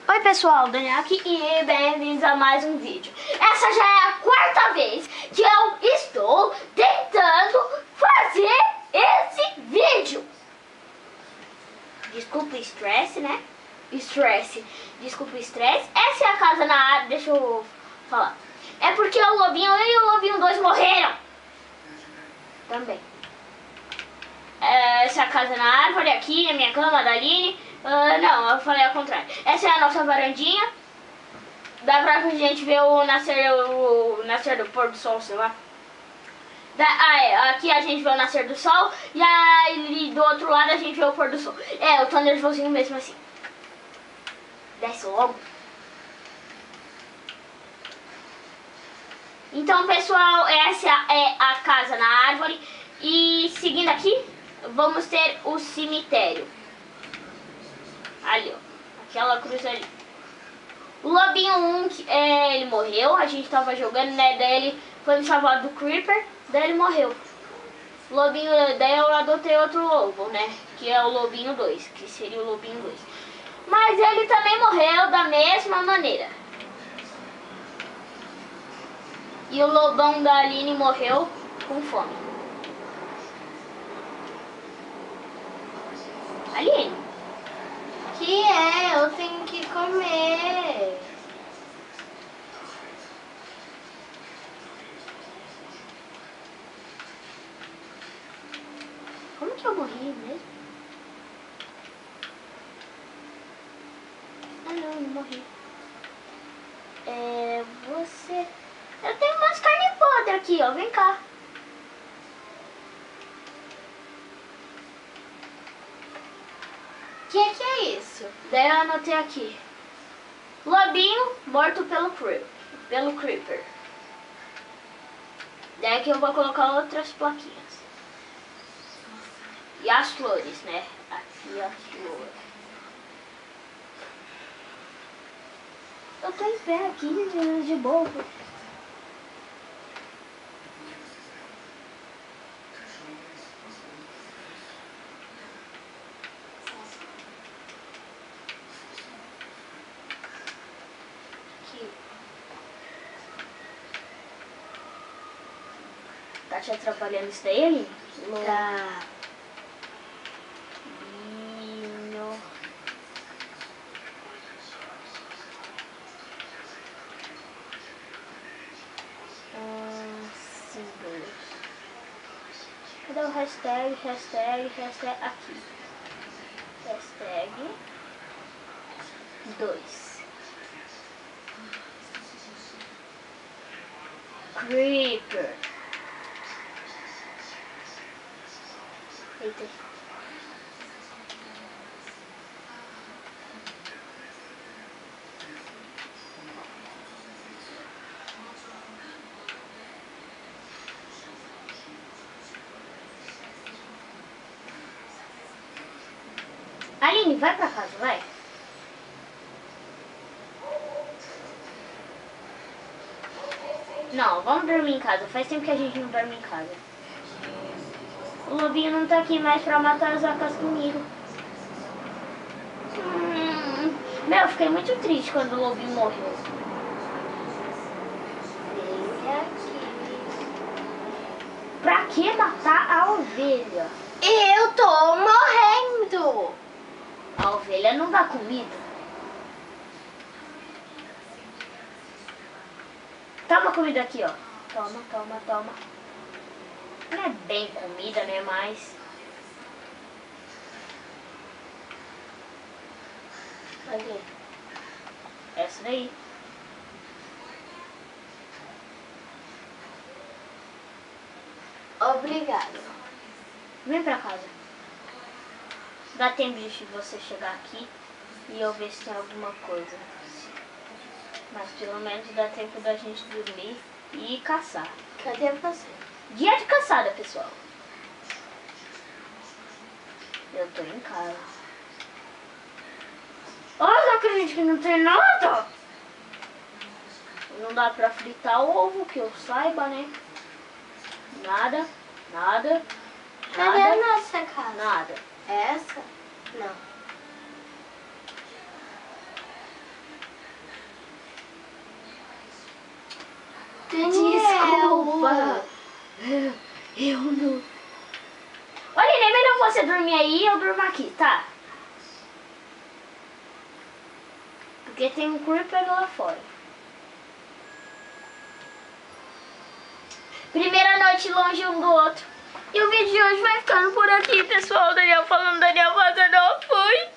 Oi pessoal, Daniel aqui e bem-vindos a mais um vídeo. Essa já é a quarta vez que eu estou tentando fazer esse vídeo. Desculpa o estresse, né? Desculpa o estresse. Essa é a casa na área, deixa eu falar. É porque o Lobinho e o Lobinho 2 morreram. Também. Essa é a casa na árvore, aqui, a minha cama, da Aline. Não, eu falei ao contrário. Essa é a nossa varandinha. Dá pra gente ver o nascer do pôr do sol, sei lá. Aqui a gente vê o nascer do sol e aí do outro lado a gente vê o pôr do sol. Eu tô nervosinho mesmo assim. Desce logo. Então, pessoal, essa é a casa na árvore. E seguindo aqui, vamos ter o cemitério. Ali, ó. Aquela cruz ali. O Lobinho 1, ele morreu. A gente tava jogando, né? Daí ele foi me salvar do Creeper. Daí ele morreu. O Lobinho, daí eu adotei outro lobo, né? Que é o Lobinho 2. Que seria o Lobinho 2. Mas ele também morreu da mesma maneira. E o lobão da Aline morreu com fome. Aline. Que é? Eu tenho que comer. Como que eu morri mesmo? Ah não morri. Você... Eu tenho umas carnes podres aqui, ó. Vem cá. Que é isso? Daí eu anotei aqui. Lobinho morto pelo Creeper. Daí aqui eu vou colocar outras plaquinhas. E as flores, né? Aqui as flores. Eu tô em pé aqui, de boa. Aqui. Tá te atrapalhando isso daí, Aline? Tá. Cadê o hashtag aqui? Hashtag 2. Creeper. Eita. Aline, vai pra casa, vai. Não, vamos dormir em casa. Faz tempo que a gente não dorme em casa. O Lobinho não tá aqui mais pra matar as vacas comigo. Eu fiquei muito triste quando o Lobinho morreu. Vem aqui. Pra que matar a ovelha? Eu tô morrendo. A ovelha não dá comida. Toma comida aqui, ó. Toma. Não é bem comida, né? Mas... Cadê? Essa daí. Obrigada. Vem pra casa. Dá tempo de você chegar aqui e eu ver se tem alguma coisa. Mas pelo menos dá tempo da gente dormir e caçar. Cadê você? Dia de caçada, pessoal. Eu tô em casa. Olha, não acredito que não tem nada. Não dá pra fritar o ovo, que eu saiba, né? Nada. Cadê a nossa casa? Nada. Essa? Não. Desculpa. Eu não... Olha, nem melhor você dormir aí e eu durmo aqui, tá? Porque tem um creeper lá fora. Primeira noite longe um do outro. E o vídeo de hoje vai ficando por aqui, pessoal. Daniel falando, Daniel fazendo, fui.